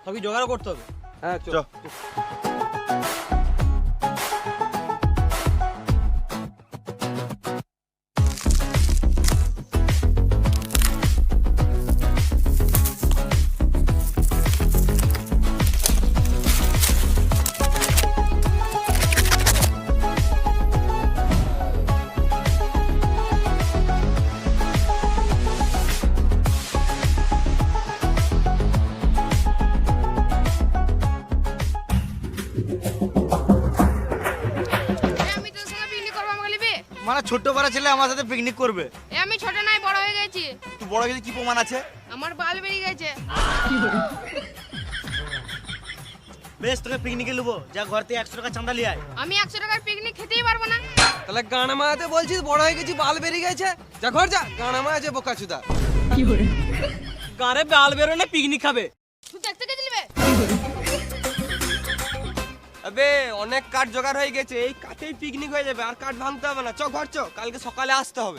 সবই জোগাড় করতে হবে। হ্যাঁ চ। চল। আমি তোর সঙ্গে পিকনিক করবো, আমাকে নিবি? মানে ছোট্ট পাড়া ছেলে আমার সাথে পিকনিক করবে? আমি ছোট নাই, বড় হয়ে গেছি। তুই বড় কিছু কি প্রমাণ আছে? আমার বাল বেরিয়ে গেছে। বেশ, তোকে পিকনিকে নেবো, যা ঘর থেকে 100 টাকা চাঁদা লিয়ে আয়। আমি 100 টাকার পিকনিক খেতেই পারবো না। তাহলে গানা মারাতে বলছিস বড় হয়ে গেছি বাল বেরিয়ে গেছে, যা ঘর যা, গানা মারা আছে বোকাচুদা। গাড়ে বাল বেরোলে পিকনিক খাবে। তুই দেখতে গেছিলি বে? আবে অনেক কাঠ জোগাড় হয়ে গেছে, এই কাঠেই পিকনিক হয়ে যাবে, আর কাঠ ভাঙতে হবে না। চ ঘর চ, কালকে সকালে আসতে হবে।